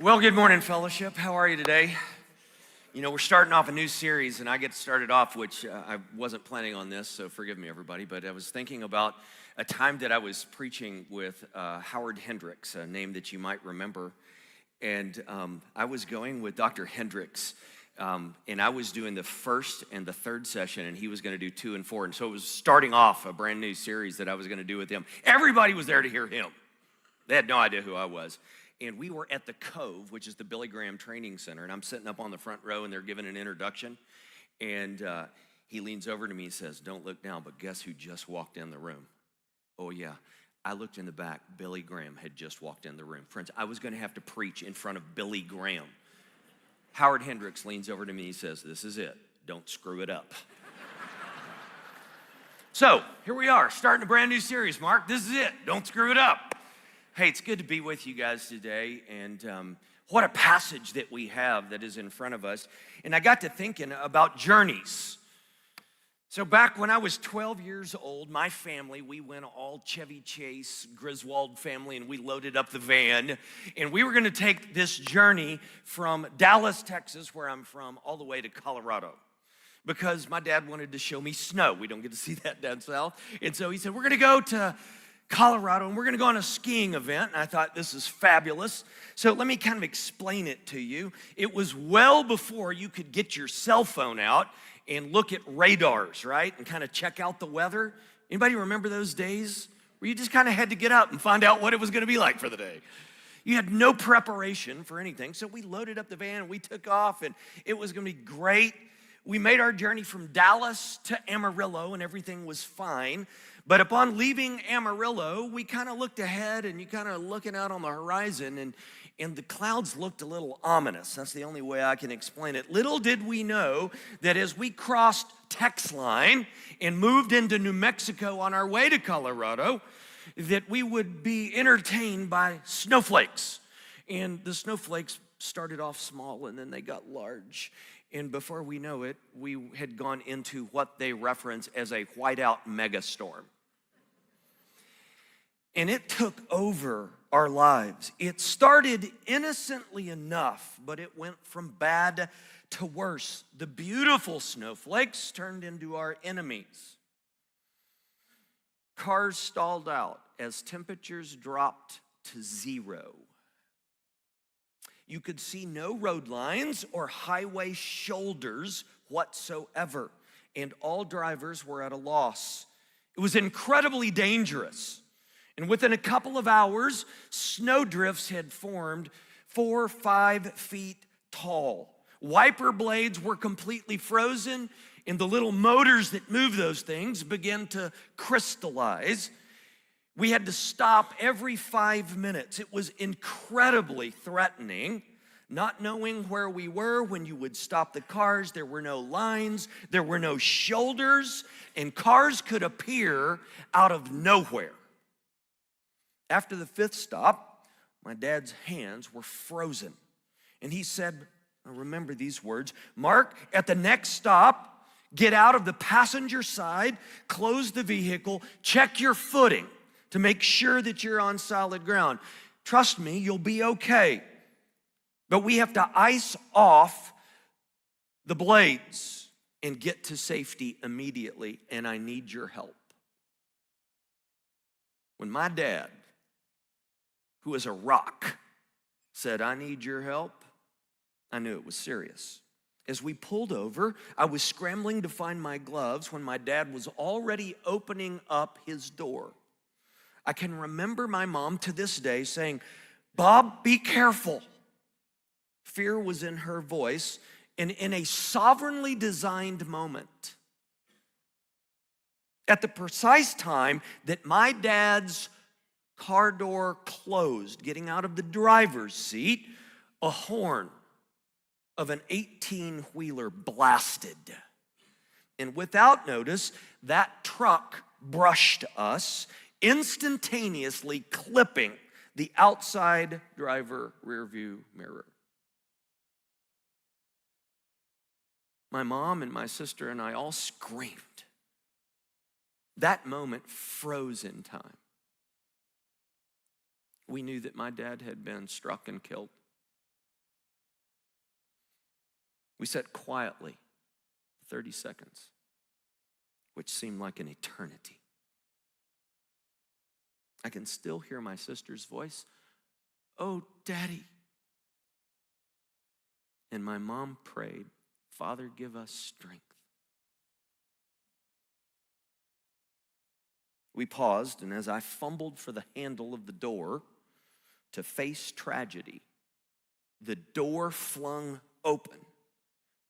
Well, good morning, fellowship. How are you today? You know, we're starting off a new series, and I get started off, which I wasn't planning on this, so forgive me, everybody, but I was thinking about a time that I was preaching with Howard Hendricks, a name that you might remember, and I was going with Dr. Hendricks, and I was doing the first and the third session, and he was going to do 2 and 4, and so it was starting off a brand new series that I was going to do with him. Everybody was there to hear him. They had no idea who I was. And we were at the Cove, which is the Billy Graham Training Center, and I'm sitting up on the front row, and they're giving an introduction, and he leans over to me and says, "Don't look down, but guess who just walked in the room?" Oh, yeah. I looked in the back. Billy Graham had just walked in the room. Friends, I was going to have to preach in front of Billy Graham. Howard Hendricks leans over to me and says, "This is it. Don't screw it up." So, here we are, starting a brand new series, Mark. This is it. Don't screw it up. Hey, it's good to be with you guys today, and what a passage that we have that is in front of us. And I got to thinking about journeys. So back when I was 12 years old, my family, we went all Chevy Chase, Griswold family, and we loaded up the van, and we were going to take this journey from Dallas, Texas, where I'm from, all the way to Colorado, because my dad wanted to show me snow. We don't get to see that down south. And so he said, "We're going to go to Colorado, and we're going to go on a skiing event." And I thought, this is fabulous. So let me kind of explain it to you. It was well before you could get your cell phone out and look at radars, right? And kind of check out the weather. Anybody remember those days where you just kind of had to get up and find out what it was going to be like for the day? You had no preparation for anything. So we loaded up the van, and we took off, and it was going to be great. We made our journey from Dallas to Amarillo, and everything was fine. But upon leaving Amarillo, we kind of looked ahead, and you kind of looking out on the horizon, and the clouds looked a little ominous. That's the only way I can explain it. Little did we know that as we crossed Tex line and moved into New Mexico on our way to Colorado, that we would be entertained by snowflakes. And the snowflakes started off small, and then they got large. And before we know it, we had gone into what they reference as a whiteout megastorm. And it took over our lives. It started innocently enough, but it went from bad to worse. The beautiful snowflakes turned into our enemies. Cars stalled out as temperatures dropped to 0. You could see no road lines or highway shoulders whatsoever, and all drivers were at a loss. It was incredibly dangerous. And within a couple of hours, snowdrifts had formed 4 or 5 feet tall. Wiper blades were completely frozen, and the little motors that move those things began to crystallize. We had to stop every 5 minutes. It was incredibly threatening, not knowing where we were when you would stop the cars. There were no lines, there were no shoulders, and cars could appear out of nowhere. After the 5th stop, my dad's hands were frozen. And he said, I remember these words, "Mark, at the next stop, get out of the passenger side, close the vehicle, check your footing to make sure that you're on solid ground. Trust me, you'll be okay. But we have to ice off the blades and get to safety immediately, and I need your help." When my dad, who is a rock, said, "I need your help," I knew it was serious. As we pulled over, I was scrambling to find my gloves when my dad was already opening up his door. I can remember my mom to this day saying, "Bob, be careful." Fear was in her voice, and in a sovereignly designed moment, at the precise time that my dad's car door closed, getting out of the driver's seat, a horn of an 18-wheeler blasted. And without notice, that truck brushed us, instantaneously clipping the outside driver rearview mirror. My mom and my sister and I all screamed. That moment froze in time. We knew that my dad had been struck and killed. We sat quietly 30 seconds, which seemed like an eternity. I can still hear my sister's voice, "Oh, Daddy." And my mom prayed, "Father, give us strength." We paused, and as I fumbled for the handle of the door to face tragedy, the door flung open,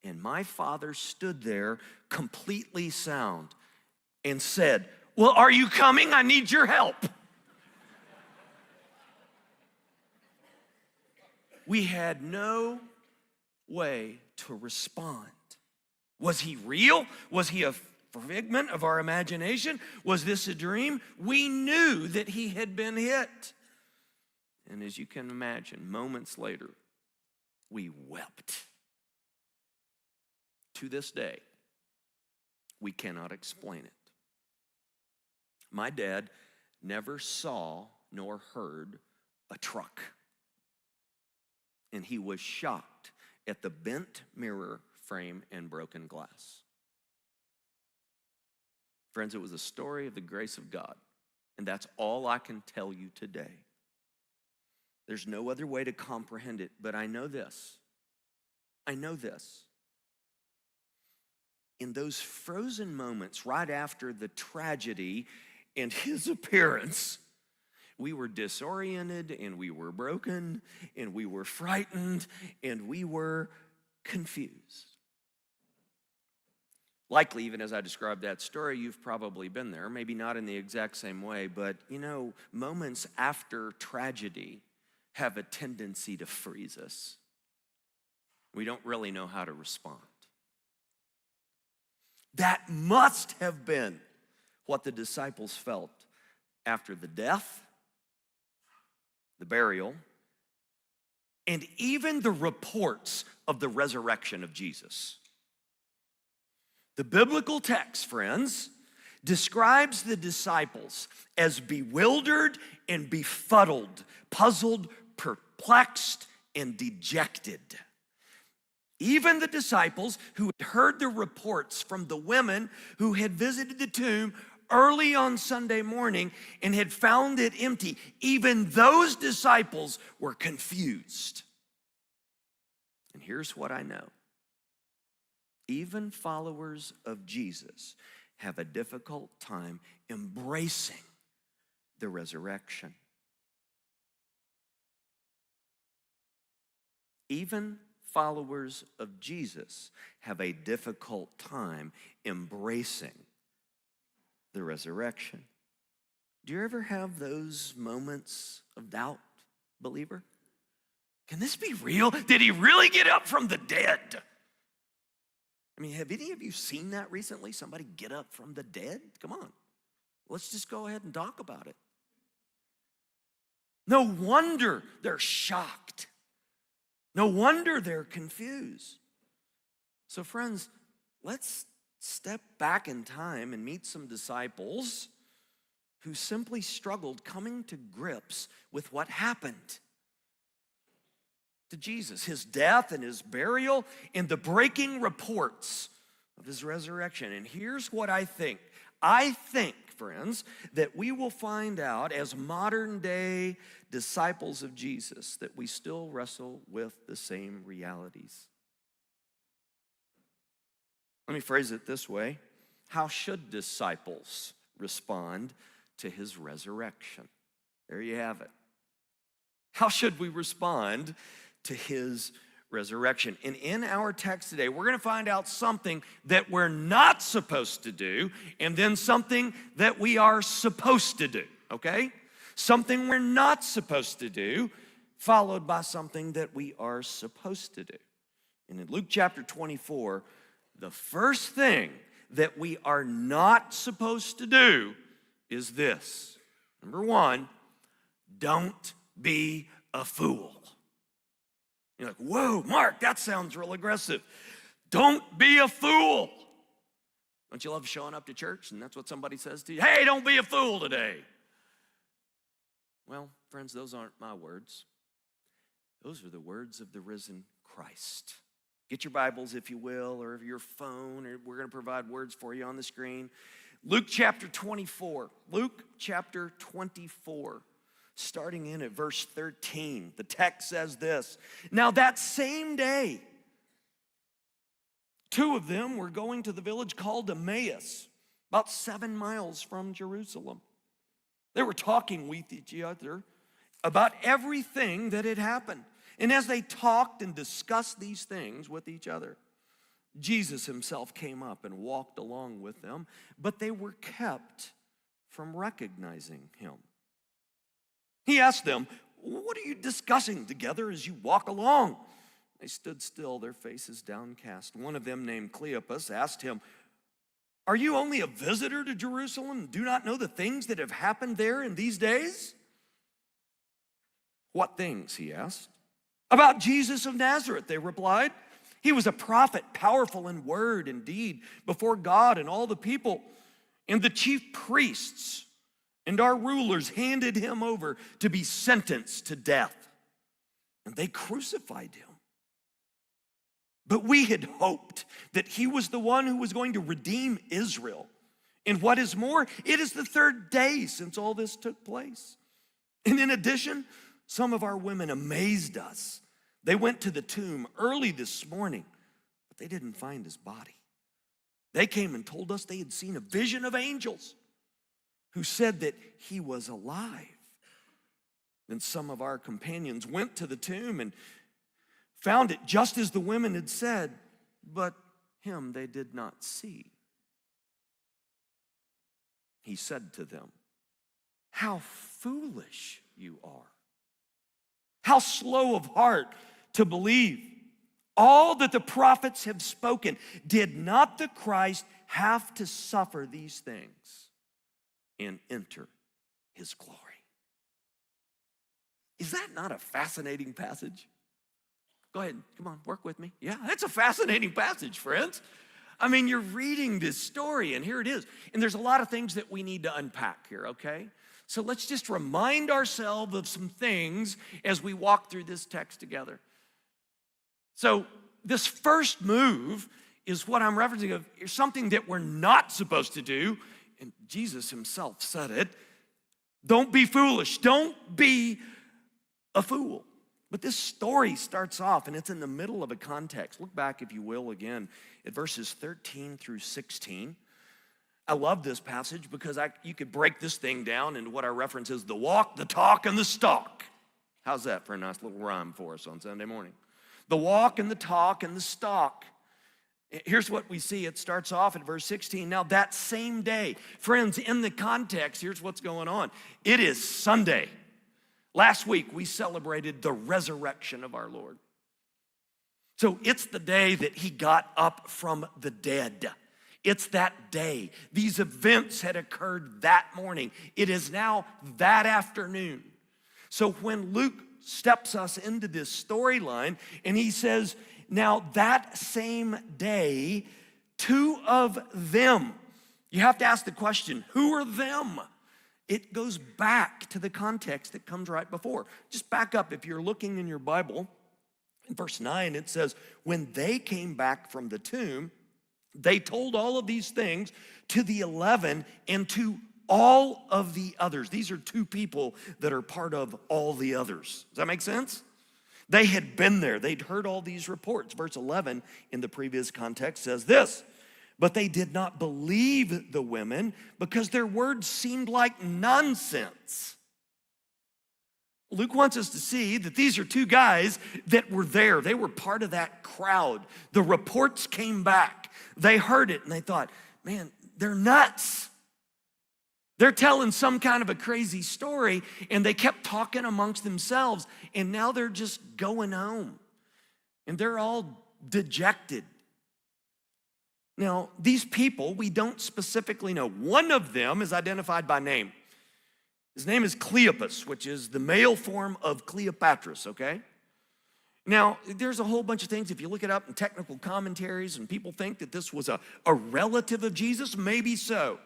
and my father stood there completely sound and said, "Well, are you coming? I need your help." We had no way to respond. Was he real? Was he a figment of our imagination? Was this a dream? We knew that he had been hit. And as you can imagine, moments later, we wept. To this day, we cannot explain it. My dad never saw nor heard a truck. And he was shocked at the bent mirror frame and broken glass. Friends, it was a story of the grace of God, and that's all I can tell you today. There's no other way to comprehend it, but I know this. In those frozen moments right after the tragedy and his appearance, we were disoriented, and we were broken, and we were frightened, and we were confused. Likely, even as I described that story, you've probably been there, maybe not in the exact same way, but moments after tragedy have a tendency to freeze us. We don't really know how to respond. That must have been what the disciples felt after the death, the burial, and even the reports of the resurrection of Jesus. The biblical text, friends, describes the disciples as bewildered and befuddled, puzzled, perplexed, and dejected. Even the disciples who had heard the reports from the women who had visited the tomb early on Sunday morning and had found it empty, even those disciples were confused. And here's what I know. Even followers of Jesus have a difficult time embracing the resurrection. Even followers of Jesus have a difficult time embracing the resurrection. Do you ever have those moments of doubt, believer? Can this be real? Did he really get up from the dead? I mean, have any of you seen that recently? Somebody get up from the dead? Come on. Let's just go ahead and talk about it. No wonder they're shocked. No wonder they're confused. So friends, let's step back in time and meet some disciples who simply struggled coming to grips with what happened to Jesus, his death and his burial, and the breaking reports of his resurrection. And here's what I think. I think, friends, that we will find out as modern day disciples of Jesus that we still wrestle with the same realities. Let me phrase it this way. How should disciples respond to his resurrection? There you have it. How should we respond to his resurrection? And in our text today, we're going to find out something that we're not supposed to do, and then something that we are supposed to do, okay? Something we're not supposed to do, followed by something that we are supposed to do. And in Luke chapter 24, the first thing that we are not supposed to do is this. Number one, don't be a fool. You're like, whoa, Mark, that sounds real aggressive. Don't be a fool. Don't you love showing up to church and that's what somebody says to you? Hey, don't be a fool today. Well, friends, those aren't my words. Those are the words of the risen Christ. Get your Bibles, if you will, or your phone, or we're going to provide words for you on the screen. Luke chapter 24. Luke chapter 24, starting in at verse 13. The text says this: Now that same day, two of them were going to the village called Emmaus, about 7 miles from Jerusalem. They were talking with each other about everything that had happened. And as they talked and discussed these things with each other, Jesus himself came up and walked along with them, but they were kept from recognizing him. He asked them, "What are you discussing together as you walk along?" They stood still, their faces downcast. One of them, named Cleopas, asked him, "Are you only a visitor to Jerusalem and do not know the things that have happened there in these days?" "What things?" he asked. "About Jesus of Nazareth," they replied. "He was a prophet, powerful in word and deed before God and all the people. And the chief priests and our rulers handed him over to be sentenced to death. And they crucified him. But we had hoped that he was the one who was going to redeem Israel. And what is more, it is the third day since all this took place. And in addition, some of our women amazed us. They went to the tomb early this morning, but they didn't find his body. They came and told us they had seen a vision of angels who said that he was alive. Then some of our companions went to the tomb and found it just as the women had said, but him they did not see." He said to them, "How foolish you are. How slow of heart to believe all that the prophets have spoken. Did not the Christ have to suffer these things and enter his glory?" Is that not a fascinating passage? Go ahead, come on, work with me. Yeah, it's a fascinating passage, friends. I mean, you're reading this story, and here it is. And there's a lot of things that we need to unpack here, okay? So let's just remind ourselves of some things as we walk through this text together. So this first move is what I'm referencing of something that we're not supposed to do. And Jesus himself said it. Don't be foolish. Don't be a fool. But this story starts off, and it's in the middle of a context. Look back, if you will, again at verses 13 through 16. I love this passage because you could break this thing down into what our reference is: the walk, the talk, and the stalk. How's that for a nice little rhyme for us on Sunday morning? The walk and the talk and the stalk. Here's what we see. It starts off at verse 16. Now that same day, friends, in the context, here's what's going on. It is Sunday. Last week, we celebrated the resurrection of our Lord. So it's the day that he got up from the dead. It's that day. These events had occurred that morning. It is now that afternoon. So when Luke steps us into this storyline and he says, now that same day, two of them. You have to ask the question, who are them? It goes back to the context that comes right before. Just back up. If you're looking in your Bible, in verse 9, it says, when they came back from the tomb, they told all of these things to the 11 and to all of the others. These are two people that are part of all the others. Does that make sense? They had been there. They'd heard all these reports. Verse 11 in the previous context says this: but they did not believe the women because their words seemed like nonsense. Luke wants us to see that these are two guys that were there. They were part of that crowd. The reports came back. They heard it and they thought, man, they're nuts. They're telling some kind of a crazy story, and they kept talking amongst themselves, and now they're just going home. And they're all dejected. Now, these people, we don't specifically know. One of them is identified by name. His name is Cleopas, which is the male form of Cleopatras, okay? Now, there's a whole bunch of things. If you look it up in technical commentaries and people think that this was a relative of Jesus, maybe so.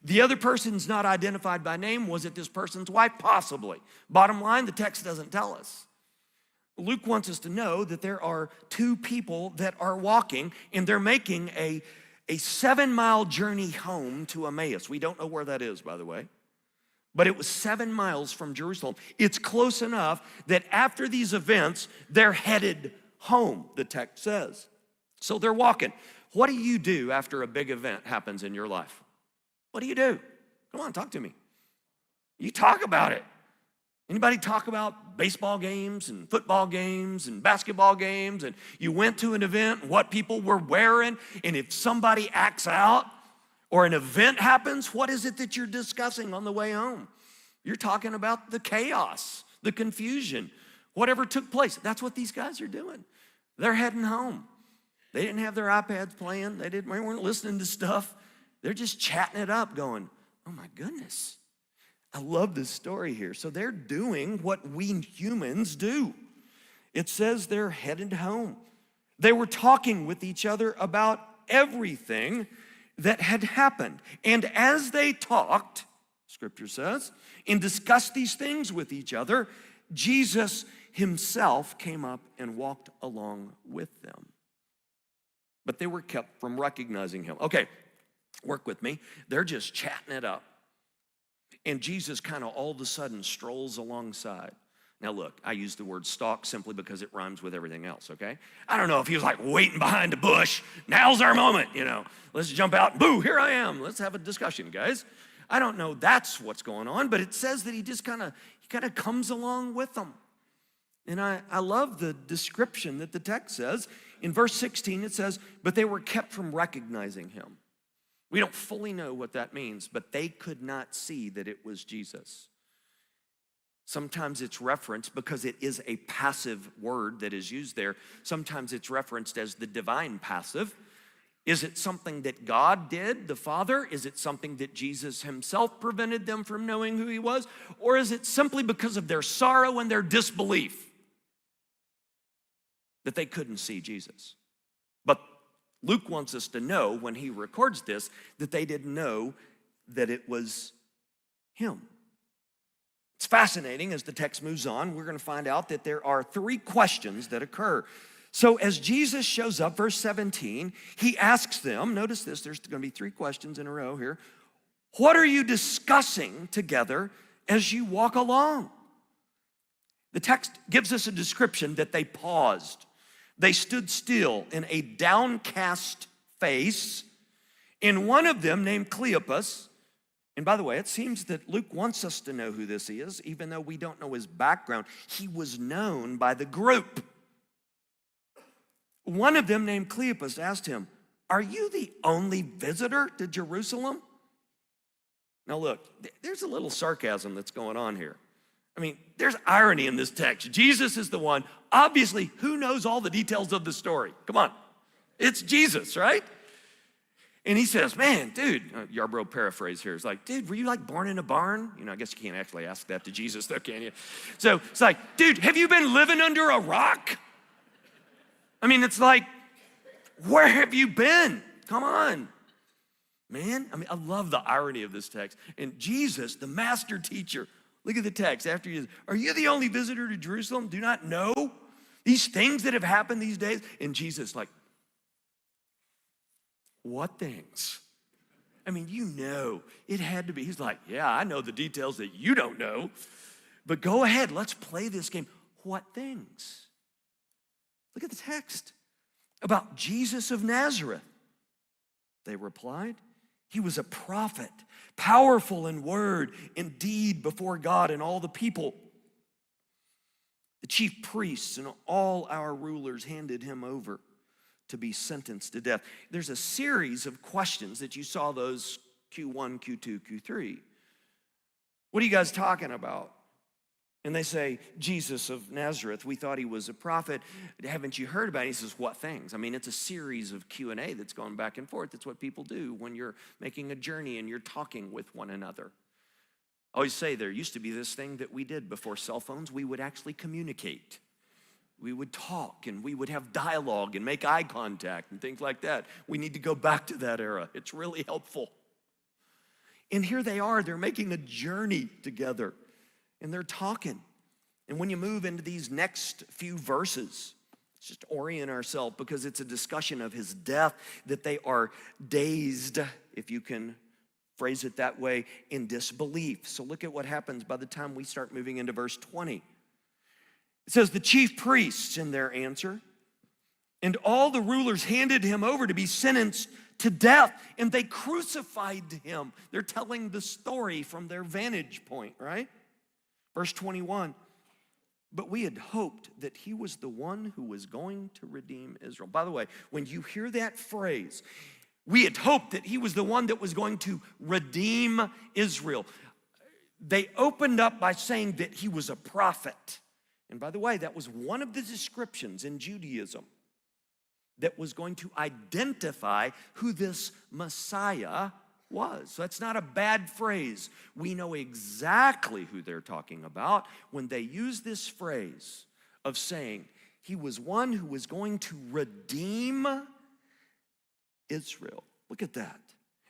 The other person's not identified by name. Was it this person's wife? Possibly. Bottom line, the text doesn't tell us. Luke wants us to know that there are two people that are walking, and they're making a 7-mile journey home to Emmaus. We don't know where that is, by the way, but it was 7 miles from Jerusalem. It's close enough that after these events, they're headed home, the text says. So they're walking. What do you do after a big event happens in your life? What do you do? Come on, talk to me. You talk about it. Anybody talk about baseball games and football games and basketball games, and you went to an event and what people were wearing, and if somebody acts out or an event happens, what is it that you're discussing on the way home? You're talking about the chaos, the confusion, whatever took place. That's what these guys are doing. They're heading home. They didn't have their iPads playing. They weren't listening to stuff. They're just chatting it up going, oh my goodness. I love this story here. So they're doing what we humans do. It says they're headed home. They were talking with each other about everything that had happened. And as they talked, Scripture says, and discussed these things with each other, Jesus himself came up and walked along with them. But they were kept from recognizing him. Okay, work with me. They're just chatting it up. And Jesus kind of all of a sudden strolls alongside. Now look, I use the word stalk simply because it rhymes with everything else, okay? I don't know if he was like waiting behind a bush. Now's our moment, Let's jump out. Boo, here I am. Let's have a discussion, guys. I don't know that's what's going on, but it says that he just kind of comes along with them. And I love the description that the text says. In verse 16, it says, but they were kept from recognizing him. We don't fully know what that means, but they could not see that it was Jesus. Sometimes it's referenced because it is a passive word that is used there. Sometimes it's referenced as the divine passive. Is it something that God did, the Father? Is it something that Jesus himself prevented them from knowing who he was? Or is it simply because of their sorrow and their disbelief that they couldn't see Jesus? But Luke wants us to know when he records this that they didn't know that it was him. It's fascinating as the text moves on. We're going to find out that there are 3 questions that occur. So as Jesus shows up, verse 17, he asks them, notice this, there's going to be 3 questions in a row here. What are you discussing together as you walk along? The text gives us a description that they paused. They stood still in a downcast face, and one of them named Cleopas, and by the way, it seems that Luke wants us to know who this is, even though we don't know his background. He was known by the group. One of them named Cleopas asked him, are you the only visitor to Jerusalem? Now look, there's a little sarcasm that's going on here. I mean, there's irony in this text. Jesus is the one, obviously, who knows all the details of the story? Come on, it's Jesus, right? And he says, man, dude, Yarbrough paraphrase here. It's like, dude, were you like born in a barn? I guess you can't actually ask that to Jesus though, can you? So it's like, dude, have you been living under a rock? I mean, it's like, where have you been? Come on, man. I mean, I love the irony of this text. And Jesus, the master teacher, look at the text after he says, are you the only visitor to Jerusalem? Do not know these things that have happened these days? And Jesus like, what things? I mean, it had to be. He's like, yeah, I know the details that you don't know, but go ahead, let's play this game. What things? Look at the text about Jesus of Nazareth. They replied, he was a prophet, powerful in word and deed before God and all the people. The chief priests and all our rulers handed him over to be sentenced to death. There's a series of questions that you saw those Q1, Q2, Q3. What are you guys talking about? And they say, Jesus of Nazareth, we thought he was a prophet. Haven't you heard about it? He says, what things? I mean, it's a series of Q&A that's going back and forth. That's what people do when you're making a journey and you're talking with one another. I always say there used to be this thing that we did before cell phones. We would actually communicate. We would talk and we would have dialogue and make eye contact and things like that. We need to go back to that era. It's really helpful. And here they are. They're making a journey together. And they're talking. And when you move into these next few verses, let's just orient ourselves because it's a discussion of his death, that they are dazed, if you can phrase it that way, in disbelief. So look at what happens by the time we start moving into verse 20. It says, the chief priests, in their answer, and all the rulers handed him over to be sentenced to death, and they crucified him. They're telling the story from their vantage point, right? Verse 21, but we had hoped that he was the one who was going to redeem Israel. By the way, when you hear that phrase, we had hoped that he was the one that was going to redeem Israel, they opened up by saying that he was a prophet. And by the way, that was one of the descriptions in Judaism that was going to identify who this Messiah was. So that's not a bad phrase. We know exactly who they're talking about when they use this phrase of saying he was one who was going to redeem Israel. Look at that.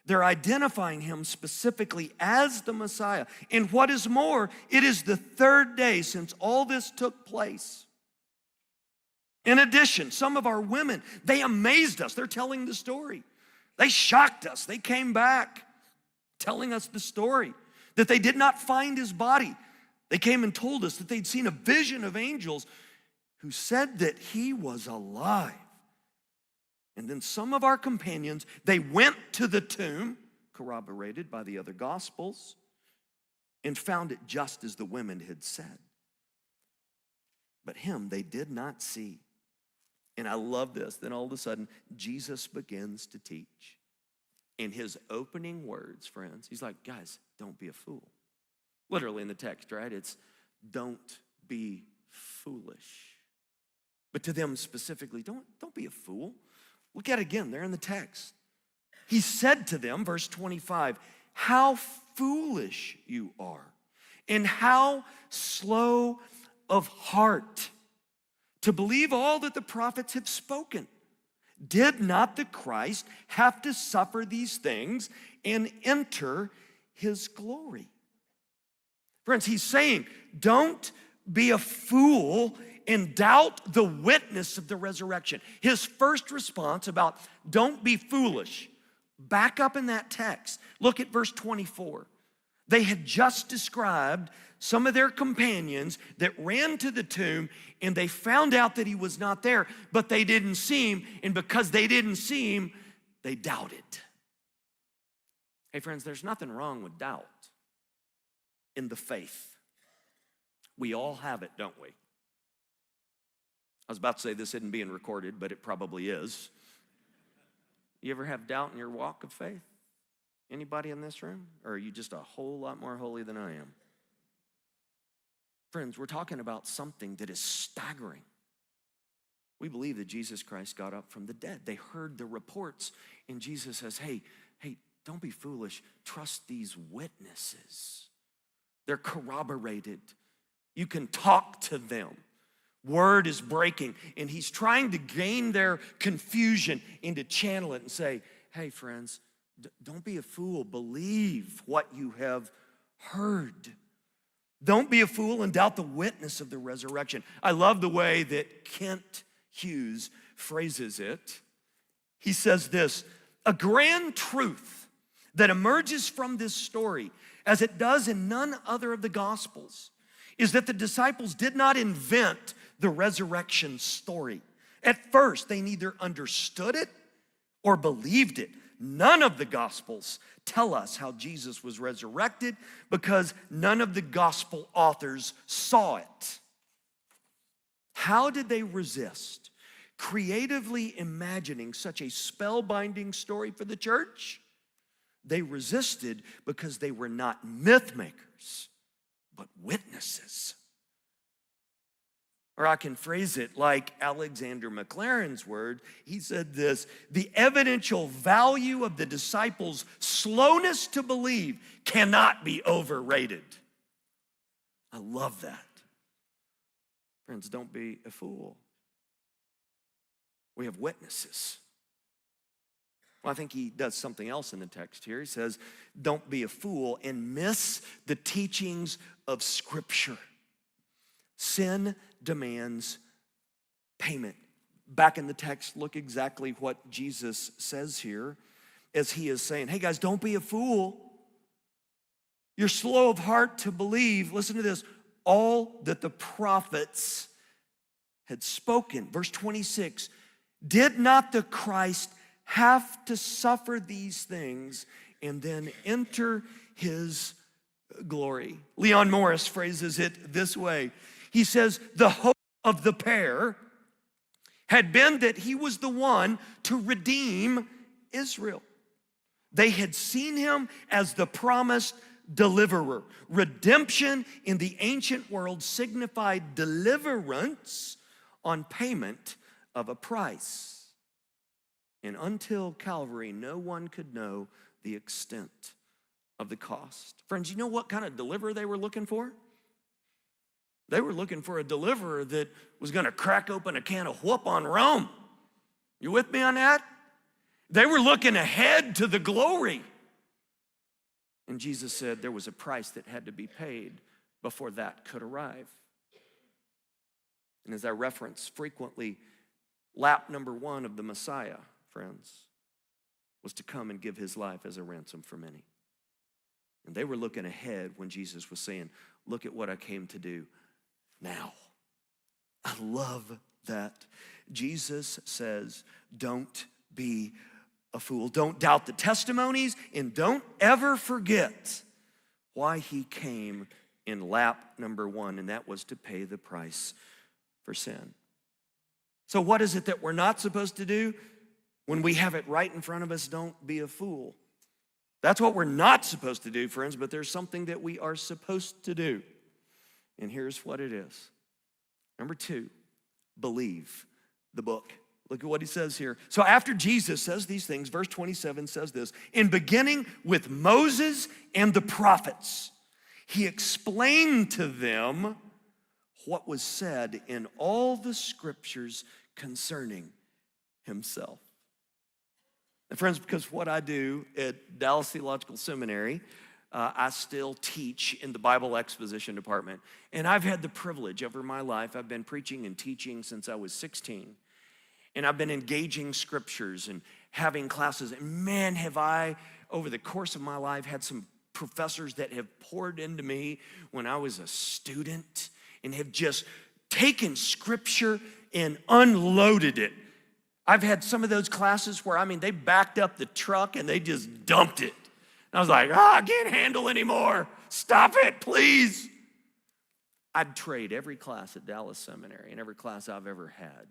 They're identifying him specifically as the Messiah. And what is more, it is the third day since all this took place. In addition, some of our women, they amazed us. They're telling the story. They shocked us. They came back telling us the story, that they did not find his body. They came and told us that they'd seen a vision of angels who said that he was alive. And then some of our companions, they went to the tomb, corroborated by the other gospels, and found it just as the women had said. But him they did not see. And I love this. Then all of a sudden, Jesus begins to teach. In his opening words, friends, he's like, guys, don't be a fool. Literally in the text, right? It's don't be foolish. But to them specifically, don't be a fool. Look at it again, there in the text. He said to them, verse 25, how foolish you are, and how slow of heart to believe all that the prophets have spoken. Did not the Christ have to suffer these things and enter his glory? Friends, he's saying, don't be a fool and doubt the witness of the resurrection. His first response about don't be foolish, back up in that text. Look at verse 24. They had just described some of their companions that ran to the tomb and they found out that he was not there, but they didn't see him, and because they didn't see him, they doubted. Hey friends, there's nothing wrong with doubt in the faith. We all have it, don't we? I was about to say this isn't being recorded, but it probably is. You ever have doubt in your walk of faith? Anybody in this room? Or are you just a whole lot more holy than I am? Friends, we're talking about something that is staggering. We believe that Jesus Christ got up from the dead. They heard the reports, and Jesus says, hey, don't be foolish. Trust these witnesses. They're corroborated. You can talk to them. Word is breaking, and he's trying to gain their confusion and to channel it and say, hey, friends, don't be a fool. Believe what you have heard. Don't be a fool and doubt the witness of the resurrection. I love the way that Kent Hughes phrases it. He says this, a grand truth that emerges from this story, as it does in none other of the Gospels, is that the disciples did not invent the resurrection story. At first, they neither understood it or believed it. None of the Gospels tell us how Jesus was resurrected because none of the Gospel authors saw it. How did they resist creatively imagining such a spellbinding story for the church? They resisted because they were not myth makers, but witnesses. Or I can phrase it like Alexander McLaren's word. He said this, the evidential value of the disciples' slowness to believe cannot be overrated. I love that. Friends, don't be a fool. We have witnesses. Well, I think he does something else in the text here. He says, don't be a fool and miss the teachings of Scripture. Sin demands payment. Back in the text, look exactly what Jesus says here as he is saying, hey guys, don't be a fool. You're slow of heart to believe. Listen to this. All that the prophets had spoken. Verse 26, did not the Christ have to suffer these things and then enter his glory? Leon Morris phrases it this way. He says, the hope of the pair had been that he was the one to redeem Israel. They had seen him as the promised deliverer. Redemption in the ancient world signified deliverance on payment of a price. And until Calvary, no one could know the extent of the cost. Friends, you know what kind of deliverer they were looking for? They were looking for a deliverer that was going to crack open a can of whoop on Rome. You with me on that? They were looking ahead to the glory. And Jesus said there was a price that had to be paid before that could arrive. And as I reference frequently, lap number one of the Messiah, friends, was to come and give his life as a ransom for many. And they were looking ahead when Jesus was saying, look at what I came to do now. I love that. Jesus says, don't be a fool. Don't doubt the testimonies, and don't ever forget why he came in lap number one, and that was to pay the price for sin. So what is it that we're not supposed to do? When we have it right in front of us, don't be a fool. That's what we're not supposed to do, friends, but there's something that we are supposed to do. And here's what it is. Number two, believe the book. Look at what he says here. So after Jesus says these things, verse 27 says this, in beginning with Moses and the prophets, he explained to them what was said in all the scriptures concerning himself. And friends, because what I do at Dallas Theological Seminary, I still teach in the Bible exposition department. And I've had the privilege over my life, I've been preaching and teaching since I was 16. And I've been engaging scriptures and having classes. And man, have I, over the course of my life, had some professors that have poured into me when I was a student and have just taken scripture and unloaded it. I've had some of those classes where, they backed up the truck and they just dumped it. And I was like, I can't handle anymore. Stop it, please. I'd trade every class at Dallas Seminary and every class I've ever had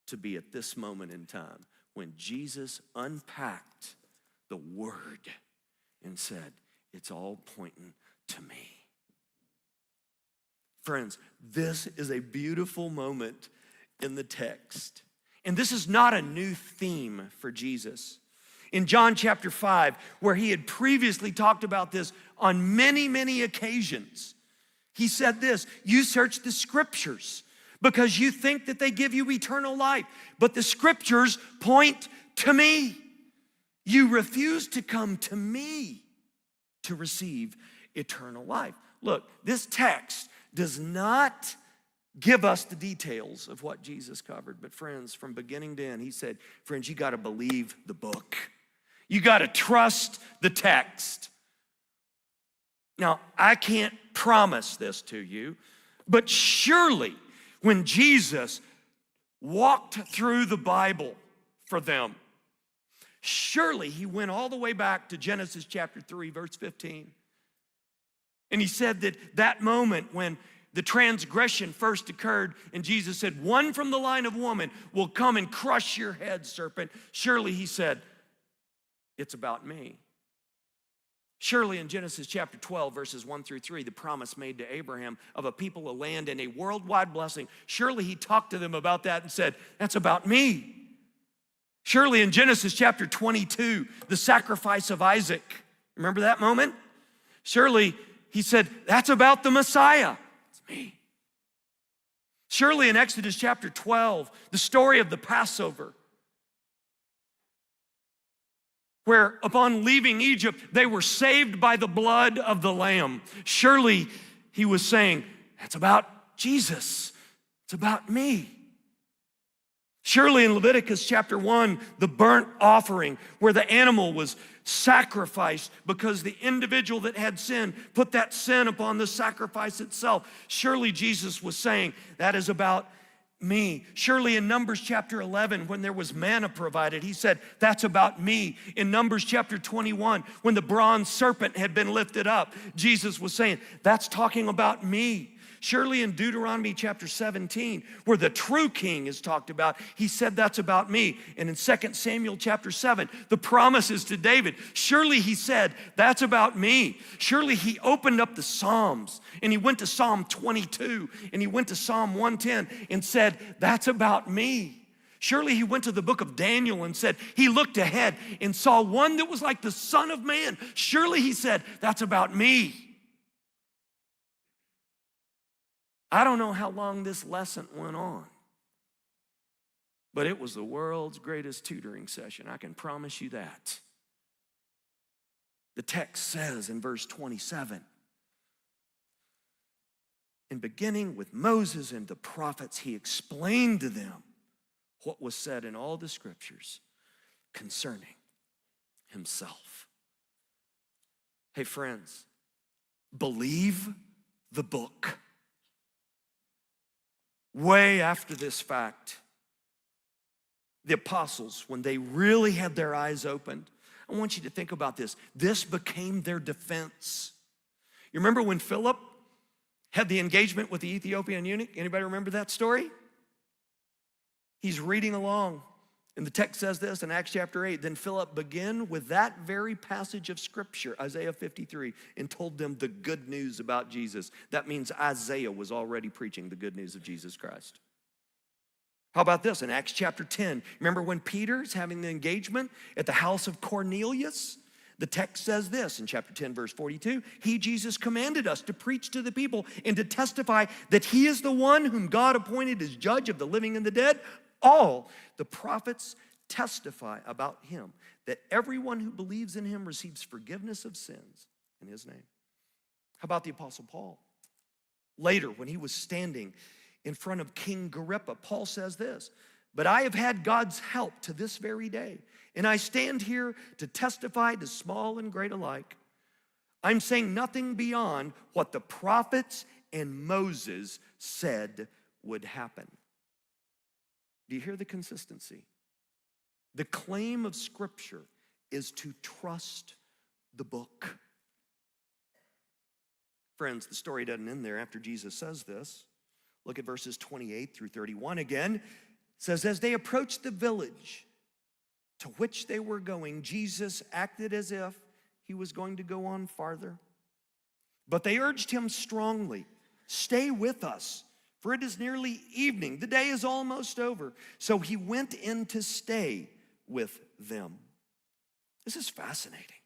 to be at this moment in time when Jesus unpacked the word and said, it's all pointing to me. Friends, this is a beautiful moment in the text. And this is not a new theme for Jesus. In John chapter 5, where he had previously talked about this on many, many occasions, he said this, you search the scriptures because you think that they give you eternal life, but the scriptures point to me. You refuse to come to me to receive eternal life. Look, this text does not give us the details of what Jesus covered. But friends, from beginning to end, he said, friends, you got to believe the book. You got to trust the text. Now, I can't promise this to you, but surely when Jesus walked through the Bible for them, surely he went all the way back to Genesis chapter 3, verse 15. And he said that moment when the transgression first occurred, and Jesus said, one from the line of woman will come and crush your head, serpent. Surely he said, it's about me. Surely in Genesis chapter 12, verses 1 through 3, the promise made to Abraham of a people, a land, and a worldwide blessing. Surely he talked to them about that and said, that's about me. Surely in Genesis chapter 22, the sacrifice of Isaac. Remember that moment? Surely he said, that's about the Messiah. It's me. Surely in Exodus chapter 12, the story of the Passover, where upon leaving Egypt, they were saved by the blood of the Lamb. Surely he was saying, that's about Jesus. It's about me. Surely in Leviticus chapter 1, the burnt offering where the animal was sacrificed because the individual that had sin put that sin upon the sacrifice itself. Surely Jesus was saying, that is about me. Surely in Numbers chapter 11, when there was manna provided, he said, that's about me. In Numbers chapter 21, when the bronze serpent had been lifted up, Jesus was saying, that's talking about me. Surely in Deuteronomy chapter 17, where the true king is talked about, he said that's about me. And in 2 Samuel chapter 7, the promises to David, surely he said that's about me. Surely he opened up the Psalms and he went to Psalm 22 and he went to Psalm 110 and said that's about me. Surely he went to the book of Daniel and said he looked ahead and saw one that was like the Son of Man. Surely he said that's about me. I don't know how long this lesson went on, but it was the world's greatest tutoring session. I can promise you that. The text says in verse 27, in beginning with Moses and the prophets, he explained to them what was said in all the scriptures concerning himself. Hey friends, believe the book. Way after this fact, the apostles, when they really had their eyes opened, I want you to think about this. This became their defense. You remember when Philip had the engagement with the Ethiopian eunuch? Anybody remember that story? He's reading along, and the text says this in Acts chapter 8, then Philip began with that very passage of scripture, Isaiah 53, and told them the good news about Jesus. That means Isaiah was already preaching the good news of Jesus Christ. How about this in Acts chapter 10? Remember when Peter's having the engagement at the house of Cornelius? The text says this in chapter 10, verse 42, he, Jesus, commanded us to preach to the people and to testify that he is the one whom God appointed as judge of the living and the dead. All the prophets testify about him, that everyone who believes in him receives forgiveness of sins in his name. How about the Apostle Paul? Later, when he was standing in front of King Agrippa, Paul says this, but I have had God's help to this very day, and I stand here to testify to small and great alike. I'm saying nothing beyond what the prophets and Moses said would happen. Do you hear the consistency? The claim of Scripture is to trust the book. Friends, the story doesn't end there after Jesus says this. Look at verses 28 through 31 again. It says, as they approached the village to which they were going, Jesus acted as if he was going to go on farther. But they urged him strongly, stay with us, for it is nearly evening. The day is almost over. So he went in to stay with them. This is fascinating.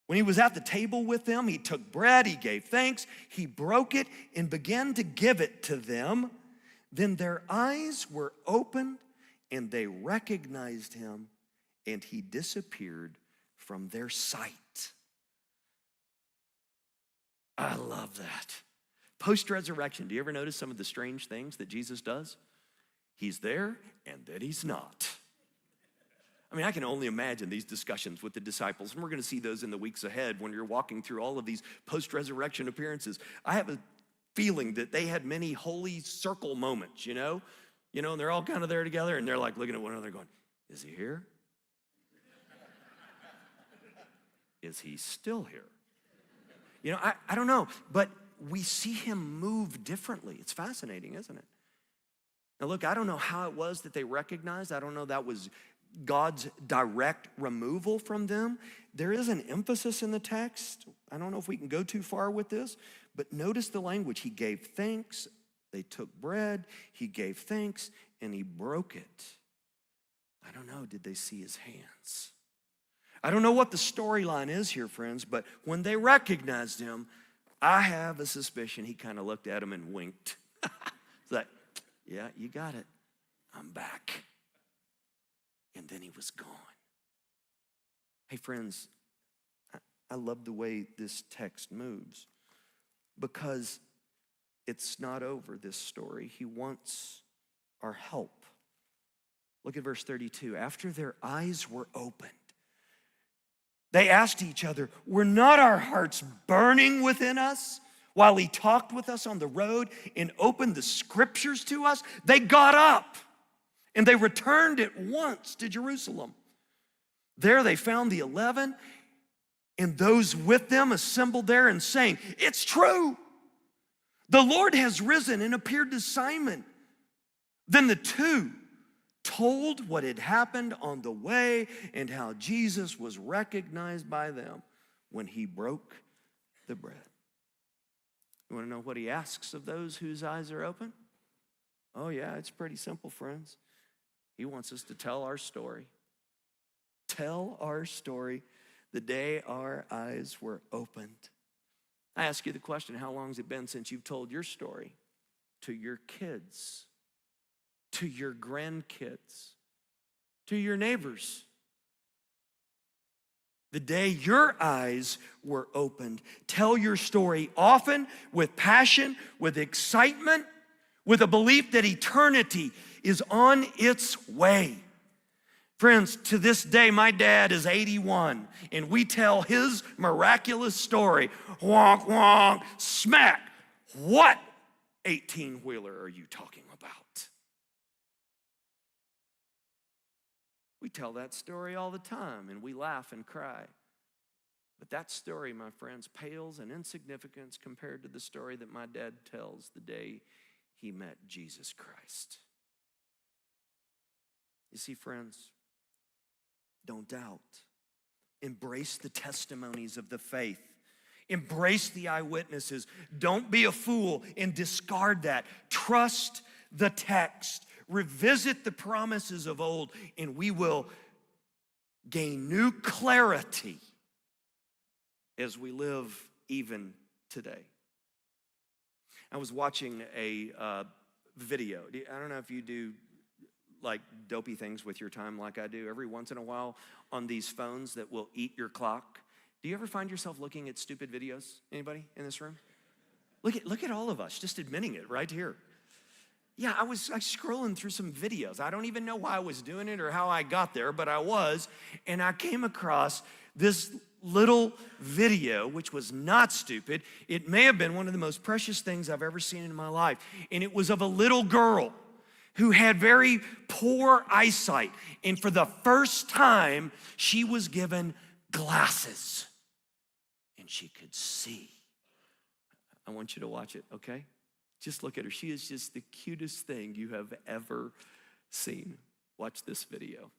When he was at the table with them, he took bread, he gave thanks, he broke it and began to give it to them. Then their eyes were opened and they recognized him, and he disappeared from their sight. I love that. Post-resurrection, do you ever notice some of the strange things that Jesus does? He's there, and then he's not. I mean, I can only imagine these discussions with the disciples, and we're going to see those in the weeks ahead when you're walking through all of these post-resurrection appearances. I have a feeling that they had many holy circle moments, you know, and they're all kind of there together, and they're like looking at one another going, is he here? Is he still here? I don't know, but we see him move differently. It's fascinating, isn't it? Now look, I don't know how it was that they recognized. I don't know that was God's direct removal from them. There is an emphasis in the text. I don't know if we can go too far with this, but notice the language. He gave thanks. They took bread. He gave thanks, and he broke it. I don't know, did they see his hands? I don't know what the storyline is here, friends, but when they recognized him, I have a suspicion he kind of looked at him and winked. It's like, yeah, you got it. I'm back. And then he was gone. Hey, friends, I love the way this text moves because it's not over, this story. He wants our help. Look at verse 32. After their eyes were opened, they asked each other, were not our hearts burning within us while he talked with us on the road and opened the scriptures to us? They got up and they returned at once to Jerusalem. There they found the 11 and those with them assembled there and saying, it's true. The Lord has risen and appeared to Simon. Then the two told what had happened on the way and how Jesus was recognized by them when he broke the bread. You want to know what he asks of those whose eyes are open? Oh yeah, it's pretty simple, friends. He wants us to tell our story. Tell our story the day our eyes were opened. I ask you the question, how long has it been since you've told your story to your kids, to your grandkids, to your neighbors? The day your eyes were opened. Tell your story often with passion, with excitement, with a belief that eternity is on its way. Friends, to this day, my dad is 81, and we tell his miraculous story. Wonk, wonk, smack. What 18-wheeler are you talking about? We tell that story all the time, and we laugh and cry. But that story, my friends, pales in insignificance compared to the story that my dad tells the day he met Jesus Christ. You see, friends, don't doubt. Embrace the testimonies of the faith. Embrace the eyewitnesses. Don't be a fool and discard that. Trust the text. Revisit the promises of old, and we will gain new clarity as we live even today. I was watching a video. I don't know if you do like dopey things with your time like I do every once in a while on these phones that will eat your clock. Do you ever find yourself looking at stupid videos? Anybody in this room? Look at all of us just admitting it right here. Yeah, I was scrolling through some videos. I don't even know why I was doing it or how I got there, but I was, and I came across this little video, which was not stupid. It may have been one of the most precious things I've ever seen in my life, and it was of a little girl who had very poor eyesight. And for the first time, she was given glasses. And she could see. I want you to watch it, okay? Just look at her. She is just the cutest thing you have ever seen. Watch this video.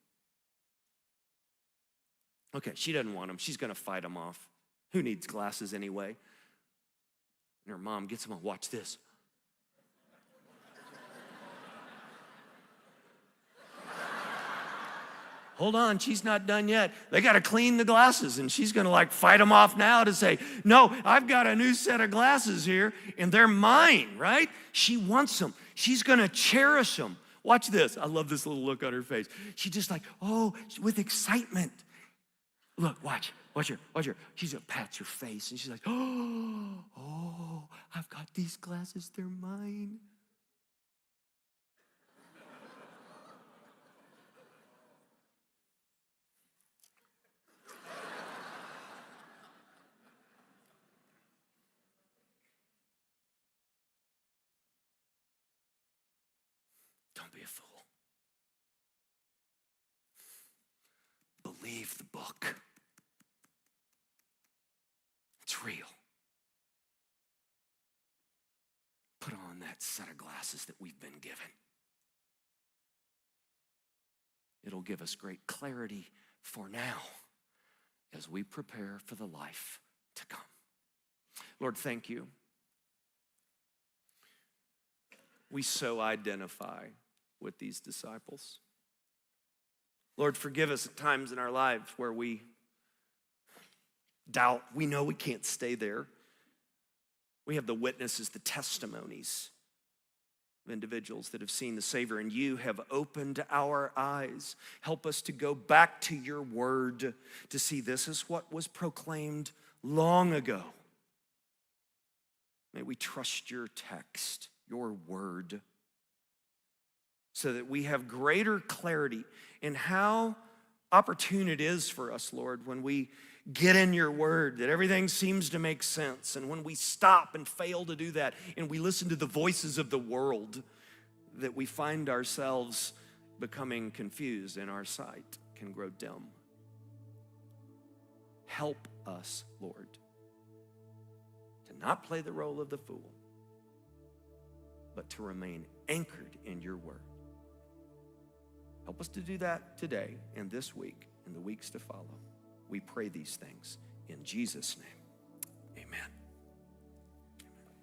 Okay, she doesn't want them. She's gonna fight them off. Who needs glasses anyway? And her mom gets them on. Watch this. Hold on, she's not done yet. They got to clean the glasses, and she's going to like fight them off now to say, no, I've got a new set of glasses here, and they're mine, right? She wants them. She's going to cherish them. Watch this. I love this little look on her face. She's just like, oh, with excitement. Look, watch her. She's going to pat your face, and she's like, oh, I've got these glasses. They're mine. Don't be a fool. Believe the book. It's real. Put on that set of glasses that we've been given. It'll give us great clarity for now as we prepare for the life to come. Lord, thank you. We so identify with these disciples. Lord, forgive us at times in our lives where we doubt. We know we can't stay there. We have the witnesses, the testimonies of individuals that have seen the Savior, and you have opened our eyes. Help us to go back to your word to see this is what was proclaimed long ago. May we trust your text, your word, so that we have greater clarity in how opportune it is for us, Lord, when we get in your word, that everything seems to make sense. And when we stop and fail to do that, and we listen to the voices of the world, that we find ourselves becoming confused and our sight can grow dim. Help us, Lord, to not play the role of the fool, but to remain anchored in your word. Help us to do that today and this week and the weeks to follow. We pray these things in Jesus' name. Amen.